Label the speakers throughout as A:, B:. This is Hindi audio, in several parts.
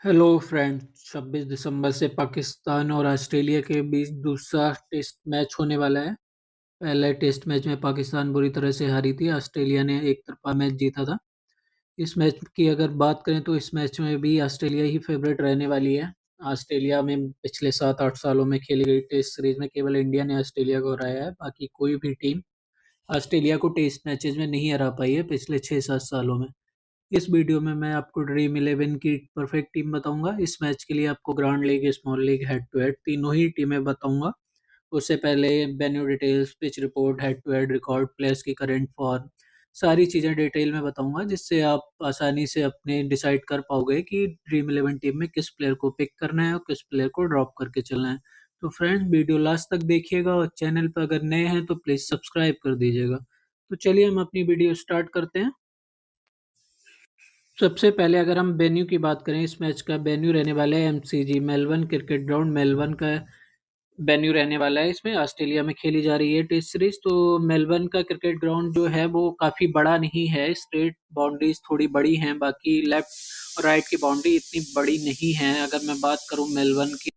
A: Hello friend. 26 दिसंबर से पाकिस्तान और ऑस्ट्रेलिया के बीच दूसरा टेस्ट मैच होने वाला है। पहले टेस्ट मैच में पाकिस्तान बुरी तरह से हारी थी, ऑस्ट्रेलिया ने एक तरफा मैच जीता था। इस मैच की अगर बात करें तो इस मैच में भी ऑस्ट्रेलिया ही फेवरेट रहने वाली है। ऑस्ट्रेलिया में पिछले 7-8 सालों में खेली गई टेस्ट सीरीज में केवल इंडिया ने ऑस्ट्रेलिया को हराया है, बाकी कोई भी टीम ऑस्ट्रेलिया को टेस्ट मैचेस में नहीं हरा पाई है पिछले 6-7 सालों में। इस वीडियो में मैं आपको ड्रीम 11 की परफेक्ट टीम बताऊंगा। इस मैच के लिए आपको grand league, small league, head to head तीनों ही टीमें बताऊंगा। उससे पहले venue details, pitch report, head to head record, players की करंट फॉर्म, सारी चीज़ें डिटेल में बताऊंगा, जिससे आप आसानी से अपने डिसाइड कर पाओगे कि ड्रीम 11 टीम में किस प्लेयर को पिक करना है और किस प्लेयर को ड्रॉप करके चलना है। तो फ्रेंड्स, वीडियो लास्ट तक देखिएगा और चैनल पर अगर नए हैं तो प्लीज़ सब्सक्राइब कर दीजिएगा। तो चलिए हम अपनी वीडियो स्टार्ट करते हैं। सबसे पहले अगर हम वेन्यू की बात करें, इस मैच का वेन्यू रहने वाला है MCG, Melbourne cricket ground, Melbourne का वेन्यू रहने वाला है। इसमें ऑस्ट्रेलिया में खेली जा रही है टेस्ट सीरीज। तो मेलबर्न का क्रिकेट ग्राउंड जो है वो काफ़ी बड़ा नहीं है, स्ट्रेट बाउंड्रीज थोड़ी बड़ी हैं, बाकी लेफ्ट और राइट की बाउंड्री इतनी बड़ी नहीं है। अगर मैं बात करूं मेलबर्न की,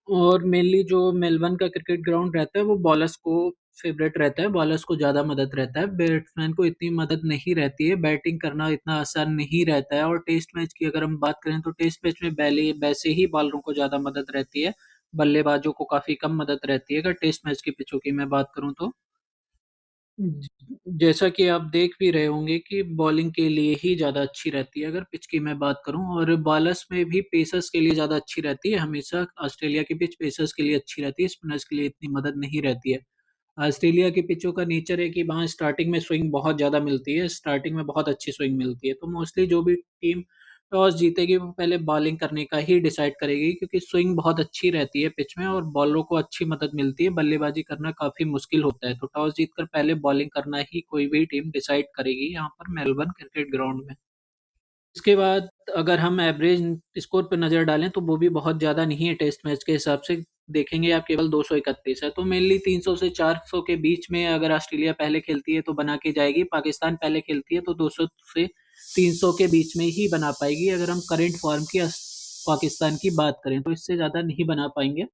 A: और मेनली जो मेलबर्न का क्रिकेट ग्राउंड रहता है वो बॉलर्स को फेवरेट रहता है, बॉलर्स को ज़्यादा मदद रहता है, बैट्समैन को इतनी मदद नहीं रहती है, बैटिंग करना इतना आसान नहीं रहता है। और टेस्ट मैच की अगर हम बात करें तो टेस्ट मैच में पहले वैसे ही बॉलरों को ज़्यादा मदद रहती है, बल्लेबाजों को काफ़ी कम मदद रहती है। अगर टेस्ट मैच की पिचों की मैं बात करूं तो जैसा कि आप देख भी रहे होंगे कि बॉलिंग के लिए ही ज़्यादा अच्छी रहती है अगर पिच की मैं बात करूं, और बॉलर्स में भी पेसर्स के लिए ज़्यादा अच्छी रहती है। हमेशा ऑस्ट्रेलिया की पिच पेसर्स के लिए अच्छी रहती है, स्पिनर्स के लिए इतनी मदद नहीं रहती है। ऑस्ट्रेलिया की पिचों का नेचर है कि वहाँ स्टार्टिंग में स्विंग बहुत ज़्यादा मिलती है, स्टार्टिंग में बहुत अच्छी स्विंग मिलती है। तो मोस्टली जो भी टीम टॉस जीतेगी वो पहले बॉलिंग करने का ही डिसाइड करेगी, क्योंकि स्विंग बहुत अच्छी रहती है पिच में और बॉलरों को अच्छी मदद मिलती है, बल्लेबाजी करना काफ़ी मुश्किल होता है। तो टॉस जीतकर पहले बॉलिंग करना ही कोई भी टीम डिसाइड करेगी यहाँ पर मेलबर्न क्रिकेट ग्राउंड में। इसके बाद अगर हम एवरेज स्कोर पर नज़र डालें तो वो भी बहुत ज़्यादा नहीं है, टेस्ट मैच के हिसाब से देखेंगे आप केवल 231 है। तो मेनली 300 से 400 के बीच में अगर ऑस्ट्रेलिया पहले खेलती है तो बना के जाएगी, पाकिस्तान पहले खेलती है तो 200 से 300 के बीच में ही बना पाएगी। अगर हम करंट फॉर्म की पाकिस्तान की बात करें तो इससे ज़्यादा नहीं बना पाएंगे।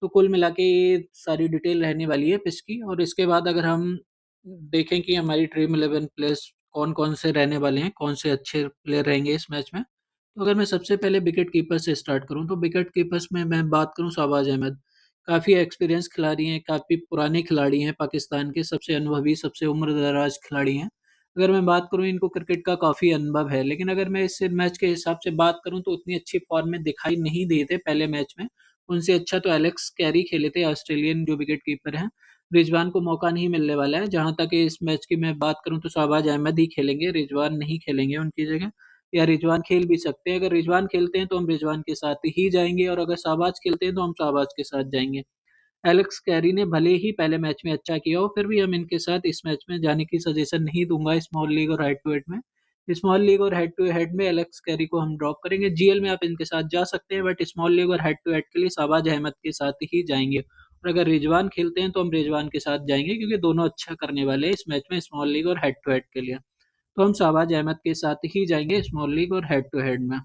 A: तो कुल मिला के ये सारी डिटेल रहने वाली है पिच की। और इसके बाद अगर हम देखें कि हमारी ड्रीम 11 प्लेयर्स कौन कौन से रहने वाले हैं, कौन से अच्छे प्लेयर रहेंगे इस मैच में, तो अगर मैं सबसे पहले विकेट कीपर से स्टार्ट करूं तो विकेट कीपर्स में मैं बात करूं शहबाज अहमद। काफ़ी एक्सपीरियंस खिलाड़ी हैं, काफ़ी पुराने खिलाड़ी हैं, पाकिस्तान के सबसे अनुभवी, सबसे उम्रदराज खिलाड़ी हैं। अगर मैं बात करूं, इनको क्रिकेट का काफ़ी अनुभव है, लेकिन अगर मैं इस मैच के हिसाब से बात करूं तो उतनी अच्छी फॉर्म में दिखाई नहीं दिए थे पहले मैच में। उनसे अच्छा तो एलेक्स कैरी खेले थे, ऑस्ट्रेलियन जो विकेट कीपर हैं। रिजवान को मौका नहीं मिलने वाला है। जहां तक इस मैच की मैं बात करूं तो शहबाज अहमद ही खेलेंगे, रिजवान नहीं खेलेंगे उनकी जगह। या रिजवान खेल भी सकते हैं, अगर रिजवान खेलते हैं तो हम रिजवान के साथ ही जाएंगे, और अगर शहबाज खेलते हैं तो हम शहबाज के साथ जाएंगे। एलेक्स कैरी ने भले ही पहले मैच में अच्छा किया हो, फिर भी हम इनके साथ इस मैच में जाने की सजेशन नहीं दूंगा स्मॉल लीग और हेड टू हेड में। स्मॉल लीग और हेड टू हेड में एलेक्स कैरी को हम ड्रॉप करेंगे। जीएल में आप इनके साथ जा सकते हैं, बट स्मॉल लीग और हेड टू हेड के लिए शहबाज अहमद के साथ ही जाएंगे। और अगर रिजवान खेलते हैं तो हम रिजवान के साथ जाएंगे, क्योंकि दोनों अच्छा करने वाले हैं इस मैच में स्मॉल लीग और हेड टू हेड के लिए। तो हम शहबाज अहमद के साथ ही जाएंगे स्मॉल लीग और हेड टू हेड में।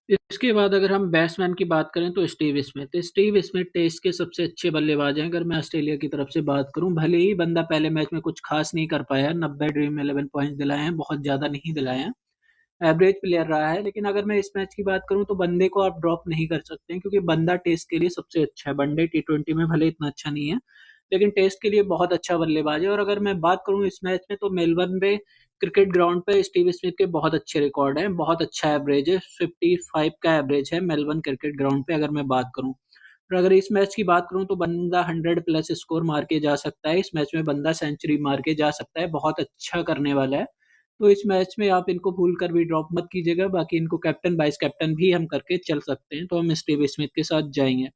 A: इसके बाद अगर हम बैट्समैन की बात करें तो स्टीव स्मिथ टेस्ट के सबसे अच्छे बल्लेबाज हैं। अगर मैं ऑस्ट्रेलिया की तरफ से बात करूं, भले ही बंदा पहले मैच में कुछ खास नहीं कर पाया, 90 ड्रीम 11 पॉइंट्स दिलाए हैं, बहुत ज़्यादा नहीं दिलाए हैं, एवरेज प्लेयर रहा है, लेकिन अगर मैं इस मैच की बात करूं तो बंदे को आप ड्रॉप नहीं कर सकते हैं, क्योंकि बंदा टेस्ट के लिए सबसे अच्छा है। वनडे T20 में भले इतना अच्छा नहीं है, लेकिन टेस्ट के लिए बहुत अच्छा बल्लेबाज है। और अगर मैं बात करूं इस मैच में तो मेलबर्न में क्रिकेट ग्राउंड पे स्टीव स्मिथ के बहुत अच्छे रिकॉर्ड हैं, बहुत अच्छा एवरेज है, 55 का एवरेज है मेलबर्न क्रिकेट ग्राउंड पे अगर मैं बात करूं। और अगर इस मैच की बात करूं तो बंदा 100+ स्कोर मार के जा सकता है, इस मैच में बंदा सेंचुरी मार के जा सकता है, बहुत अच्छा करने वाला है। तो इस मैच में आप इनको भूल कर भी ड्रॉप मत कीजिएगा, बाकी इनको कैप्टन वाइस कैप्टन भी हम करके चल सकते हैं, तो हम स्टीव स्मिथ के साथ जाएंगे।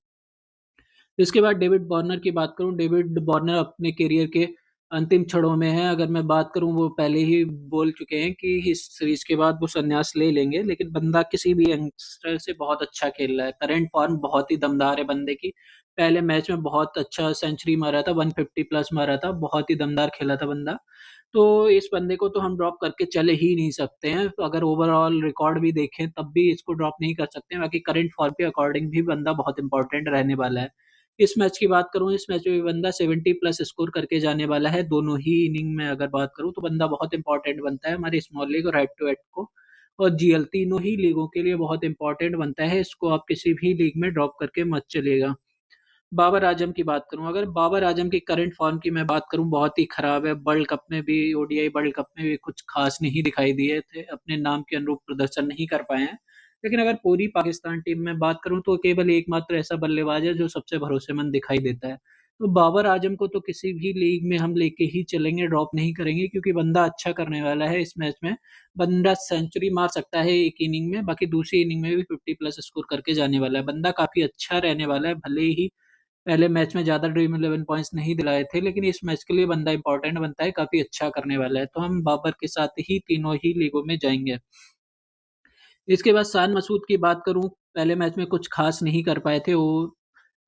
A: इसके बाद डेविड वार्नर की बात करूं, डेविड वार्नर अपने करियर के अंतिम क्षणों में है। अगर मैं बात करूं, वो पहले ही बोल चुके हैं कि इस सीरीज के बाद वो संन्यास ले लेंगे, लेकिन बंदा किसी भी यंगस्टर से बहुत अच्छा खेल रहा है, करंट फॉर्म बहुत ही दमदार है बंदे की। पहले मैच में बहुत अच्छा सेंचुरी मारा था, 150+ मारा था, बहुत ही दमदार खेला था बंदा। तो इस बंदे को तो हम ड्रॉप करके चले ही नहीं सकते हैं। तो अगर ओवरऑल रिकॉर्ड भी देखें तब भी इसको ड्रॉप नहीं कर सकते हैं। बाकी करंट फॉर्म के अकॉर्डिंग भी बंदा बहुत इंपॉर्टेंट रहने वाला है। इस मैच की बात करूं, इस मैच में भी बंदा 70+ स्कोर करके जाने वाला है। दोनों ही इनिंग में अगर बात करूं तो बंदा बहुत इंपॉर्टेंट बनता है हमारी स्मॉल लीग और हेड टू हेड को, और जीएल, तीनों ही लीगों के लिए बहुत इंपॉर्टेंट बनता है। इसको आप किसी भी लीग में ड्रॉप करके मत चलिएगा। बाबर आजम की बात करूं, अगर बाबर आजम की करंट फॉर्म की मैं बात करूं, बहुत ही खराब है। वर्ल्ड कप में भी, ओडीआई वर्ल्ड कप में भी कुछ खास नहीं दिखाई दिए थे, अपने नाम के अनुरूप प्रदर्शन नहीं कर पाए हैं। लेकिन अगर पूरी पाकिस्तान टीम में बात करूं तो केवल एकमात्र ऐसा बल्लेबाज है जो सबसे भरोसेमंद दिखाई देता है। तो बाबर आजम को तो किसी भी लीग में हम लेके ही चलेंगे, ड्रॉप नहीं करेंगे, क्योंकि बंदा अच्छा करने वाला है इस मैच में। बंदा सेंचुरी मार सकता है एक इनिंग में, बाकी दूसरी इनिंग में भी 50+ स्कोर करके जाने वाला है। बंदा काफी अच्छा रहने वाला है, भले ही पहले मैच में ज्यादा ड्रीम 11 पॉइंट्स नहीं दिलाए थे, लेकिन इस मैच के लिए बंदा इंपॉर्टेंट बनता है, काफी अच्छा करने वाला है। तो हम बाबर के साथ ही तीनों ही लीगों में जाएंगे। इसके बाद शान मसूद की बात करूं, पहले मैच में कुछ खास नहीं कर पाए थे वो,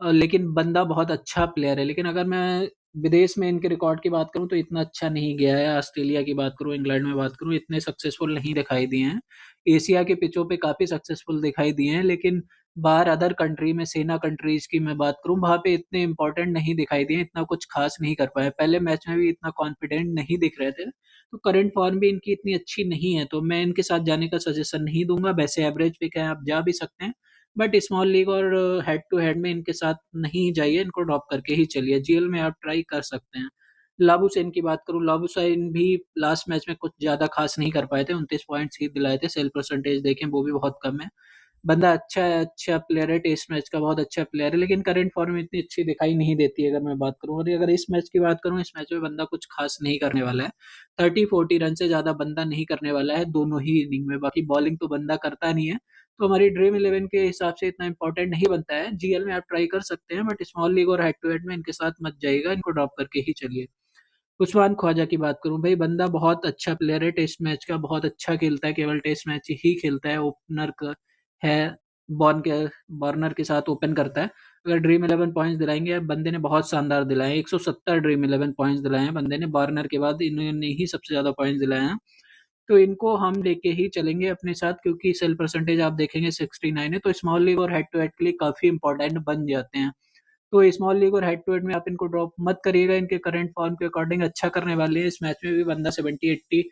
A: लेकिन बंदा बहुत अच्छा प्लेयर है। लेकिन अगर मैं विदेश में इनके रिकॉर्ड की बात करूं तो इतना अच्छा नहीं गया है। ऑस्ट्रेलिया की बात करूं, इंग्लैंड में बात करूं, इतने सक्सेसफुल नहीं दिखाई दिए हैं। एशिया के पिचों पे काफी सक्सेसफुल दिखाई दिए हैं, लेकिन बाहर अदर कंट्री में, सेना कंट्रीज की मैं बात करूं, वहां पे इतने इंपॉर्टेंट नहीं दिखाई दिए, इतना कुछ खास नहीं कर पाए। पहले मैच में भी इतना कॉन्फिडेंट नहीं दिख रहे थे। तो करंट फॉर्म भी इनकी इतनी अच्छी नहीं है, तो मैं इनके साथ जाने का सजेशन नहीं दूंगा। वैसे एवरेज पे क्या है, आप जा भी सकते हैं, बट स्मॉल लीग और हेड टू हेड में इनके साथ नहीं जाइए, इनको ड्रॉप करके ही चलिए। जीएल में आप ट्राई कर सकते हैं। लाबुसैन की बात करूं, लाबुसैन भी लास्ट मैच में कुछ ज्यादा खास नहीं कर पाए थे, 29 पॉइंट्स ही दिलाए थे। सेल परसेंटेज देखें वो भी बहुत कम है। बंदा अच्छा है, अच्छा प्लेयर है, टेस्ट मैच का बहुत अच्छा प्लेयर है, लेकिन करंट फॉर्म में इतनी अच्छी दिखाई नहीं देती है अगर मैं बात करूं। और अगर इस मैच की बात करूं, इस मैच में बंदा कुछ खास नहीं करने वाला है। 30-40 रन से ज्यादा बंदा नहीं करने वाला है दोनों ही इनिंग में। बाकी बॉलिंग तो बंदा करता नहीं है, तो हमारी ड्रीम 11 के हिसाब से इतना इंपॉर्टेंट नहीं बनता है। जीएल में आप ट्राई कर सकते हैं, बट स्मॉल लीग और हेड टू हेड में इनके साथ मत जाइएगा, इनको ड्रॉप करके ही चलिए। उस्मान ख्वाजा की बात करूं, भाई बंदा बहुत अच्छा प्लेयर है, टेस्ट मैच का बहुत अच्छा खेलता है, केवल टेस्ट मैच ही खेलता है, ओपनर का है। बॉर्न के बॉर्नर के साथ ओपन करता है। अगर ड्रीम 11 पॉइंट्स दिलाएंगे, बंदे ने बहुत शानदार दिलाए, 170 ड्रीम 11 पॉइंट्स दिलाए हैं बंदे ने। बॉर्नर के बाद इन्होंने ही सबसे ज्यादा पॉइंट्स दिलाए हैं। तो इनको हम लेके ही चलेंगे अपने साथ, क्योंकि सेल परसेंटेज आप देखेंगे 69 है, तो स्मॉल लीग और हेड टू हेड के लिए काफी इंपॉर्टेंट बन जाते हैं। तो स्मॉल लीग और हेड टू हेड में आप इनको ड्रॉप मत करिएगा, इनके करंट फॉर्म के अकॉर्डिंग अच्छा करने वाले हैं। इस मैच में भी बंदा 70-80+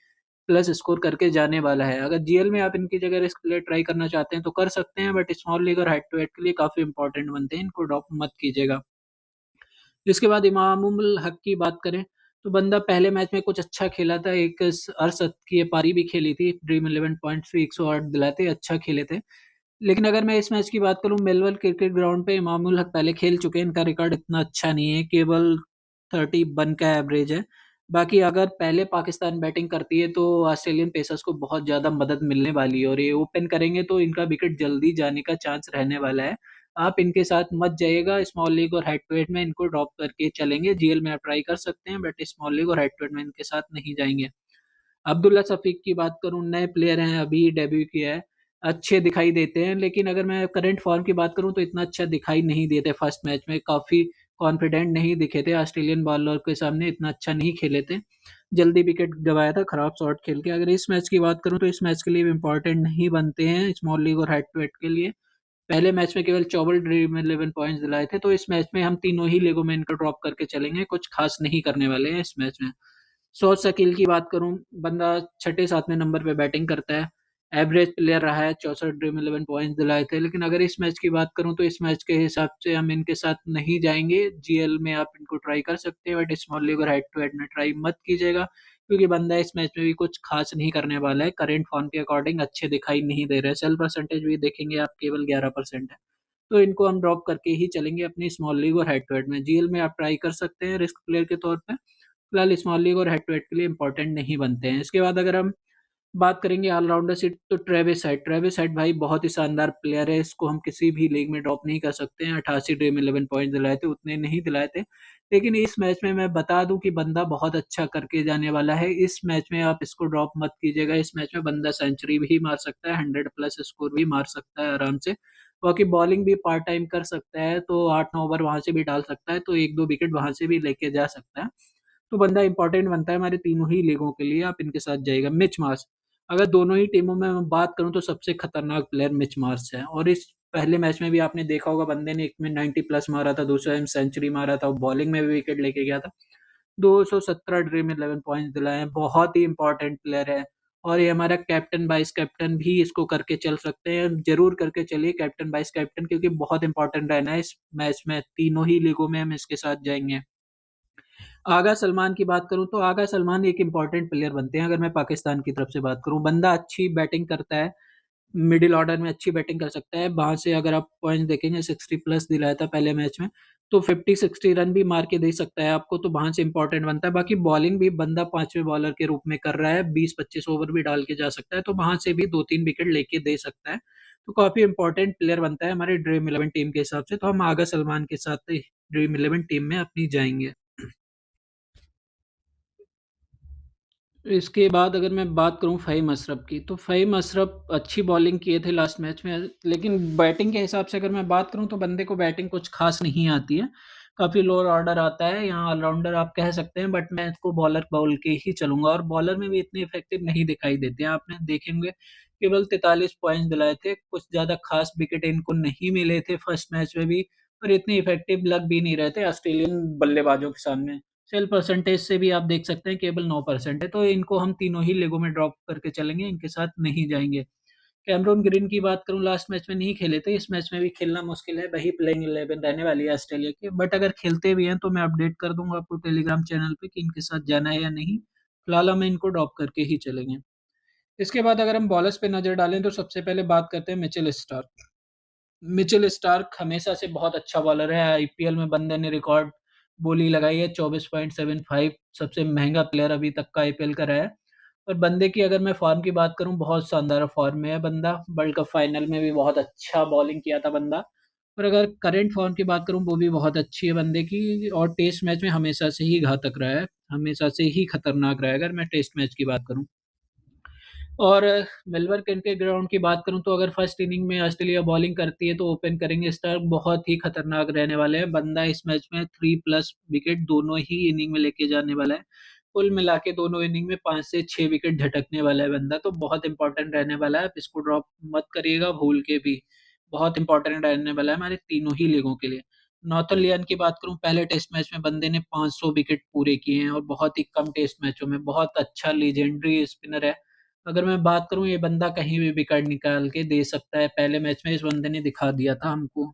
A: स्कोर करके जाने वाला है। अगर जीएल में आप इनकी जगह रिस्क प्ले ट्राई करना चाहते हैं तो कर सकते हैं, बट स्मॉल लीग और हेड टू हेड के लिए काफी इंपॉर्टेंट बनते हैं, इनको ड्रॉप मत कीजिएगा। इसके बाद इमामुल हक की बात करें, तो बंदा पहले मैच में कुछ अच्छा खेला था, एक अर्शद की पारी भी खेली थी, ड्रीम 11 पॉइंट्स भी 108 दिलाते, अच्छा खेले थे। लेकिन अगर मैं इस मैच की बात करूं, मेलबर्न क्रिकेट ग्राउंड पे इमामुल हक पहले खेल चुके हैं, इनका रिकॉर्ड इतना अच्छा नहीं है, केवल 31 का एवरेज है। बाकी अगर पहले पाकिस्तान बैटिंग करती है तो ऑस्ट्रेलियन पेसर्स को बहुत ज़्यादा मदद मिलने वाली है, और ये ओपन करेंगे तो इनका विकेट जल्दी जाने का चांस रहने वाला है। आप इनके साथ मत जाइएगा, स्मॉल लीग और हेड टू हेड में इनको ड्रॉप करके चलेंगे। जीएल में आप ट्राई कर सकते हैं, बट स्मॉल लीग और हेड टू हेड में इनके साथ नहीं जाएंगे। अब्दुल्ला शफीक की बात करूं, नए प्लेयर हैं, अभी डेब्यू किया है, अच्छे दिखाई देते हैं। लेकिन अगर मैं करंट फॉर्म की बात करूं तो इतना अच्छा दिखाई नहीं देते। फर्स्ट मैच में काफी कॉन्फिडेंट नहीं दिखे थे, ऑस्ट्रेलियन बॉलर के सामने इतना अच्छा नहीं खेले थे, जल्दी विकेट गवाया था खराब शॉट खेल के। अगर इस मैच की बात करूं तो इस मैच के लिए इंपॉर्टेंट नहीं बनते हैं स्मॉल लीग और हेड टू हेड के लिए। पहले मैच में केवल 24 ड्रीम 11 पॉइंट्स दिलाए थे, तो इस मैच में हम तीनों ही लीगों में इनको ड्रॉप करके चलेंगे, कुछ खास नहीं करने वाले हैं इस मैच में। सोच शकील की बात करूं, बंदा छठे सातवें नंबर पे बैटिंग करता है, एवरेज प्लेयर रहा है, 64 ड्रीम 11 पॉइंट्स दिलाए थे। लेकिन अगर इस मैच की बात करूं तो इस मैच के हिसाब से हम इनके साथ नहीं जाएंगे। जीएल में आप इनको ट्राई कर सकते हैं, बट स्मॉल लीग और हेड टू हेड में ट्राई मत कीजिएगा, क्योंकि बंदा इस मैच में भी कुछ खास नहीं करने वाला है। करंट फॉर्म के अकॉर्डिंग अच्छे दिखाई नहीं दे रहे, सेल परसेंटेज भी देखेंगे आप केवल 11% है। तो इनको हम ड्रॉप करके ही चलेंगे अपनी स्मॉल लीग और हेड टू हेड में। जीएल में आप ट्राई कर सकते हैं रिस्क प्लेयर के तौर पे, फिलहाल स्मॉल लीग और हेड टू हेड के लिए इंपॉर्टेंट नहीं बनते हैं। इसके बाद अगर हम बात करेंगे ऑलराउंडर से, तो ट्रेविस हेड भाई बहुत ही शानदार प्लेयर है, इसको हम किसी भी लीग में ड्रॉप नहीं कर सकते हैं। 88 ड्रीम 11 पॉइंट दिलाए थे, उतने नहीं दिलाए थे, लेकिन इस मैच में मैं बता दूं कि बंदा बहुत अच्छा करके जाने वाला है। इस मैच में आप इसको ड्रॉप मत कीजिएगा, इस मैच में बंदा सेंचुरी भी मार सकता है, 100+ स्कोर भी मार सकता है आराम से। बाकी बॉलिंग भी पार्ट टाइम कर सकता है, तो 8-9 ओवर वहां से भी डाल सकता है, तो 1-2 विकेट वहां से भी लेके जा सकता है। तो बंदा इंपॉर्टेंट बनता है हमारे तीनों ही लीगों के लिए, आप इनके साथ जाइएगा। मिच मार्श, अगर दोनों ही टीमों में मैं बात करूं तो सबसे खतरनाक प्लेयर मिच मार्श है, और इस पहले मैच में भी आपने देखा होगा बंदे ने एक में 90 प्लस मारा था, दूसरे में सेंचुरी मारा था, बॉलिंग में भी विकेट लेके गया था, 217 ड्रीम 11 पॉइंट्स दिलाए हैं, बहुत ही इंपॉर्टेंट प्लेयर है। और ये हमारा कैप्टन वाइस कैप्टन भी इसको करके चल सकते हैं, जरूर करके चलिए कैप्टन वाइस कैप्टन, क्योंकि बहुत इंपॉर्टेंट रहना है इस मैच में, तीनों ही लीगों में हम इसके साथ जाएंगे। आगा सलमान की बात करूं तो आगा सलमान एक इंपॉर्टेंट प्लेयर बनते हैं अगर मैं पाकिस्तान की तरफ से बात करूं। बंदा अच्छी बैटिंग करता है, मिडिल ऑर्डर में अच्छी बैटिंग कर सकता है, वहां से अगर आप पॉइंट्स देखेंगे 60 प्लस दिलाया था पहले मैच में, तो 50-60 रन भी मार के दे सकता है आपको, तो वहां से इंपॉर्टेंट बनता है। बाकी बॉलिंग भी बंदा पांचवें बॉलर के रूप में कर रहा है, 20-25 ओवर भी डाल के जा सकता है, तो वहां से भी 2-3 विकेट लेके दे सकता है। तो काफी इंपॉर्टेंट प्लेयर बनता है हमारे ड्रीम 11 टीम के हिसाब से, तो हम आगा सलमान के साथ ड्रीम 11 टीम में अपनी जाएंगे। इसके बाद अगर मैं बात करूं फ़हीम अशरफ की, तो फ़हीम अशरफ अच्छी बॉलिंग किए थे लास्ट मैच में, लेकिन बैटिंग के हिसाब से अगर मैं बात करूं तो बंदे को बैटिंग कुछ खास नहीं आती है, काफ़ी लोअर ऑर्डर आता है, यहाँ ऑलराउंडर आप कह सकते हैं, बट मैं इसको बॉलर बोल के ही चलूंगा, और बॉलर में भी इतने इफेक्टिव नहीं दिखाई देते हैं, आपने देखेंगे केवल 43 पॉइंट्स दिलाए थे, कुछ ज़्यादा खास विकेट इनको नहीं मिले थे फर्स्ट मैच में भी, और इतने इफेक्टिव लग भी नहीं रहे थे ऑस्ट्रेलियन बल्लेबाजों के सामने। सेल परसेंटेज से भी आप देख सकते हैं केवल 9% है, तो इनको हम तीनों ही लेगों में ड्रॉप करके चलेंगे, इनके साथ नहीं जाएंगे। कैमरून ग्रीन की बात करूं, लास्ट मैच में नहीं खेले थे, इस मैच में भी खेलना मुश्किल है, वही प्लेइंग 11 रहने वाली है ऑस्ट्रेलिया की, बट अगर खेलते भी हैं तो मैं अपडेट कर दूंगा आपको टेलीग्राम चैनल पे कि इनके साथ जाना है या नहीं, फिलहाल हम इनको ड्रॉप करके ही चलेंगे। इसके बाद अगर हम बॉलर्स पे नजर डालें तो सबसे पहले बात करते हैं मिचेल स्टार्क। मिचेल स्टार्क हमेशा से बहुत अच्छा बॉलर है, आईपीएल में बंदे ने रिकॉर्ड बोली लगाई है, 24.75, सबसे महंगा प्लेयर अभी तक का आईपीएल का रहा है। और बंदे की अगर मैं फॉर्म की बात करूं, बहुत शानदार फॉर्म में है बंदा, वर्ल्ड कप फाइनल में भी बहुत अच्छा बॉलिंग किया था बंदा। और अगर करंट फॉर्म की बात करूं वो भी बहुत अच्छी है बंदे की, और टेस्ट मैच में हमेशा से ही घातक रहा है, हमेशा से ही खतरनाक रहा है अगर मैं टेस्ट मैच की बात करूं। और मेलबर्न के ग्राउंड की बात करूं तो अगर फर्स्ट इनिंग में ऑस्ट्रेलिया बॉलिंग करती है तो ओपन करेंगे स्टार्क, बहुत ही खतरनाक रहने वाले हैं बंदा, इस मैच में 3+ विकेट दोनों ही इनिंग में लेके जाने वाला है, कुल मिला के दोनों इनिंग में 5 से 6 विकेट झटकने वाला है बंदा, तो बहुत इंपॉर्टेंट रहने वाला है, आप इसको ड्रॉप मत करिएगा भूल के भी, बहुत इंपॉर्टेंट रहने वाला है हमारे तीनों ही लीगों के लिए। नॉर्थन लियान की बात करूं, पहले टेस्ट मैच में बंदे ने 500 विकेट पूरे किए हैं, और बहुत ही कम टेस्ट मैचों में, बहुत अच्छा लीजेंडरी स्पिनर है। अगर मैं बात करूं ये बंदा कहीं भी विकेट निकाल के दे सकता है, पहले मैच में इस बंदे ने दिखा दिया था हमको।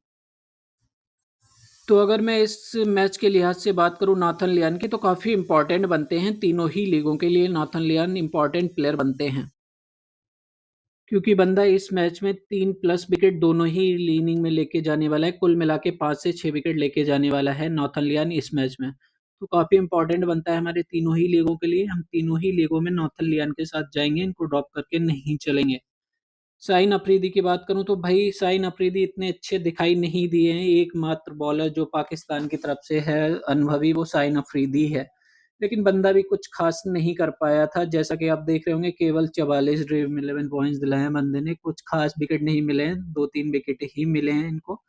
A: तो अगर मैं इस मैच के लिहाज से बात करूं नाथन लियान की, तो काफ़ी इंपॉर्टेंट बनते हैं तीनों ही लीगों के लिए, नाथन लियान इंपॉर्टेंट प्लेयर बनते हैं, क्योंकि बंदा इस मैच में 3+ विकेट दोनों ही इनिंग में लेके जाने वाला है, कुल मिला के 5 से 6 विकेट लेके जाने वाला है नॉर्थन लियान इस मैच में, तो काफ़ी इंपॉर्टेंट बनता है हमारे तीनों ही लीगों के लिए, हम तीनों ही लीगों में नॉर्थन लियान के साथ जाएंगे, इनको ड्रॉप करके नहीं चलेंगे। शाहीन अफरीदी की बात करूं तो भाई शाहीन अफरीदी इतने अच्छे दिखाई नहीं दिए हैं, एकमात्र बॉलर जो पाकिस्तान की तरफ से है अनुभवी वो शाहीन अफरीदी है, लेकिन बंदा भी कुछ खास नहीं कर पाया था, जैसा कि आप देख रहे होंगे केवल 44 ड्रीम 11 पॉइंट्स दिलाए हैं बंदे ने, कुछ खास विकेट नहीं मिले हैं, 2-3 विकेट ही मिले हैं इनको,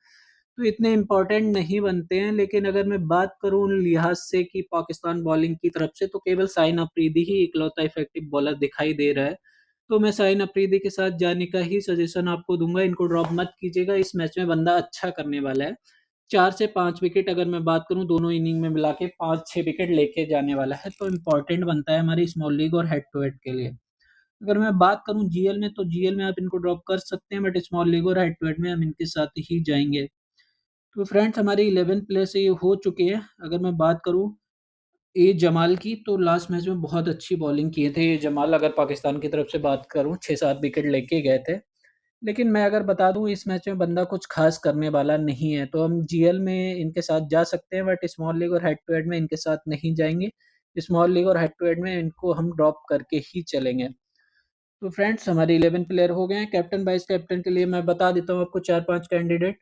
A: तो इतने इंपॉर्टेंट नहीं बनते हैं। लेकिन अगर मैं बात करूं उन लिहाज से कि पाकिस्तान बॉलिंग की तरफ से, तो केवल शाहीन अफरीदी ही इकलौता इफेक्टिव बॉलर दिखाई दे रहा है, तो मैं शाहीन अफरीदी के साथ जाने का ही सजेशन आपको दूंगा, इनको ड्रॉप मत कीजिएगा, इस मैच में बंदा अच्छा करने वाला है, 4 से 5 विकेट अगर मैं बात करूं दोनों इनिंग में मिला के 5-6 विकेट लेके जाने वाला है, तो इम्पोर्टेंट बनता है हमारी स्मॉल लीग और हेड टू हेड के लिए। अगर मैं बात करूं जीएल में, तो जीएल में आप इनको ड्रॉप कर सकते हैं, बट स्मॉल लीग और हेड टू हेड में हम इनके साथ ही जाएंगे। तो फ्रेंड्स हमारी 11 प्लेयर से ये हो चुके हैं। अगर मैं बात करूं ए जमाल की, तो लास्ट मैच में बहुत अच्छी बॉलिंग किए थे ये जमाल, अगर पाकिस्तान की तरफ से बात करूं 6-7 विकेट लेके गए थे, लेकिन मैं अगर बता दूं इस मैच में बंदा कुछ खास करने वाला नहीं है, तो हम जीएल में इनके साथ जा सकते हैं, बट स्मॉल लीग और हेड टू हेड में इनके साथ नहीं जाएंगे, स्मॉल लीग और हेड टू हेड में इनको हम ड्रॉप करके ही चलेंगे। तो फ्रेंड्स हमारे 11 प्लेयर हो गए हैं, कैप्टन वाइस कैप्टन के लिए मैं बता देता हूँ आपको 4-5 कैंडिडेट।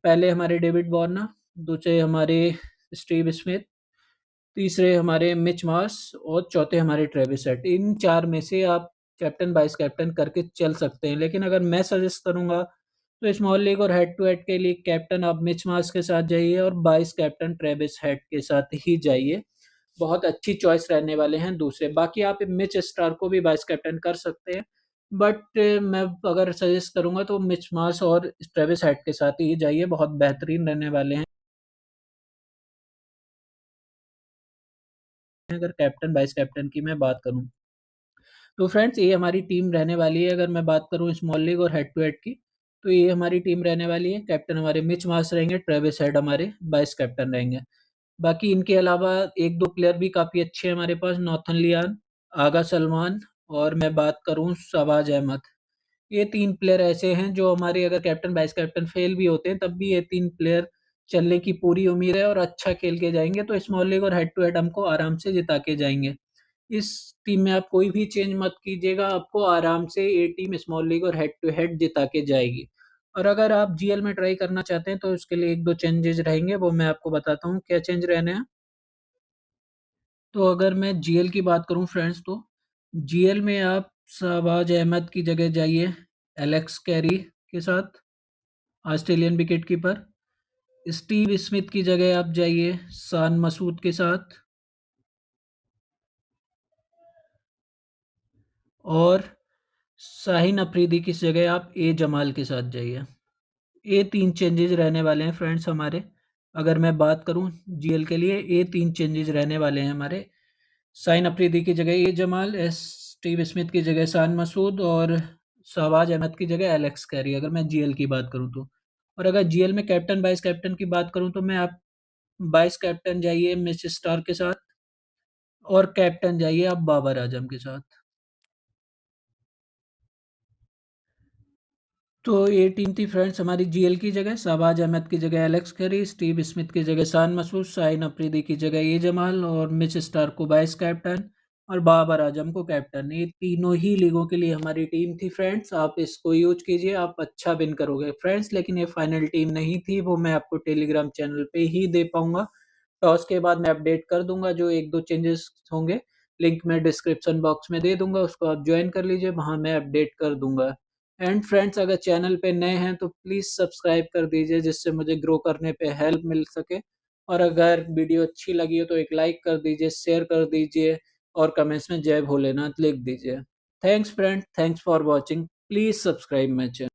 A: पहले हमारे डेविड वार्नर, दूसरे हमारे स्टीव स्मिथ, तीसरे हमारे मिच मार्श, और चौथे हमारे ट्रेविस हेड, इन चार में से आप कैप्टन वाइस कैप्टन करके चल सकते हैं, लेकिन अगर मैं सजेस्ट करूंगा तो स्मॉल लीग और हेड टू हेड के लिए कैप्टन आप मिच मार्श के साथ जाइए, और वाइस कैप्टन ट्रेविस हेड के साथ ही जाइए, बहुत अच्छी चॉइस रहने वाले हैं दूसरे। बाकी आप मिच स्टार को भी वाइस कैप्टन कर सकते हैं, बट मैं अगर सजेस्ट करूंगा तो मिच मार्श और ट्रेविस हेड के साथ ही जाइए, बहुत बेहतरीन रहने वाले हैं अगर कैप्टन वाइस कैप्टन की मैं बात करूं। तो फ्रेंड्स ये हमारी टीम रहने वाली है। अगर मैं बात करूं स्मॉल लीग और हेड टू हेड की, तो ये हमारी टीम रहने वाली है। कैप्टन हमारे मिच मार्श रहेंगे, ट्रेविस हेड हमारे वाइस कैप्टन रहेंगे। बाकी इनके अलावा एक दो प्लेयर भी काफ़ी अच्छे हैं हमारे पास, नौथन लियान, आगा सलमान, और मैं बात करूं शहबाज अहमद। ये तीन प्लेयर ऐसे हैं जो हमारे अगर कैप्टन वाइस कैप्टन फेल भी होते हैं तब भी ये तीन प्लेयर चलने की पूरी उम्मीद है और अच्छा खेल के जाएंगे, तो स्मॉल लीग और हेड टू हेड हमको आराम से जिता के जाएंगे। इस टीम में आप कोई भी चेंज मत कीजिएगा, आपको आराम से ये टीम स्मॉल लीग और हेड टू हेड जिता के जाएगी। और अगर आप जीएल में ट्राई करना चाहते हैं तो उसके लिए एक दो चेंजेस रहेंगे, वो मैं आपको बताता हूँ क्या चेंज रहने हैं। तो अगर मैं जीएल की बात करूं फ्रेंड्स, तो जीएल में आप शहबाज अहमद की जगह जाइए एलेक्स कैरी के साथ, Australian wicket keeper. Steve Smith की जगह आप जाइए शान मसूद के साथ, और शाहीन अफरीदी की जगह आप ए जमाल के साथ जाइए। ये तीन चेंजेस रहने वाले हैं फ्रेंड्स हमारे। अगर मैं बात करूं जीएल के लिए, ये तीन चेंजेस रहने वाले हैं हमारे। शाहीन अफरीदी की जगह ए जमाल, एस स्टीव स्मिथ की जगह शान मसूद, और शहबाज अहमद की जगह एलेक्स कैरी, अगर मैं जीएल की बात करूं तो। और अगर जीएल में कैप्टन वाइस कैप्टन की बात करूं तो मैं आप वाइस कैप्टन जाइए मिच स्टार के साथ, और कैप्टन जाइए आप बाबर आजम के साथ। तो ये टीम थी फ्रेंड्स हमारी जीएल की जगह, शहबाज अहमद की जगह एलेक्स कैरी, स्टीव स्मिथ की जगह शान मसूद, शाहीन अफरीदी की जगह ये जमाल, और मिच स्टार को वाइस कैप्टन, और बाबर आजम को कैप्टन। ये तीनों ही लीगों के लिए हमारी टीम थी फ्रेंड्स। आप इसको यूज कीजिए, आप अच्छा विन करोगे फ्रेंड्स। लेकिन ये फाइनल टीम नहीं थी, वो मैं आपको टेलीग्राम चैनल पे ही दे पाऊंगा। टॉस के बाद मैं अपडेट कर दूंगा, जो एक दो चेंजेस होंगे लिंक मैं डिस्क्रिप्शन बॉक्स में दे दूंगा, उसको आप ज्वाइन कर लीजिए, वहां मैं अपडेट कर दूंगा। एंड फ्रेंड्स अगर चैनल पे नए हैं तो प्लीज़ सब्सक्राइब कर दीजिए, जिससे मुझे ग्रो करने पे हेल्प मिल सके। और अगर वीडियो अच्छी लगी हो तो एक लाइक कर दीजिए, शेयर कर दीजिए, और कमेंट्स में जय भोलेनाथ लिख दीजिए। Thanks friend, thanks for watching, please subscribe my channel.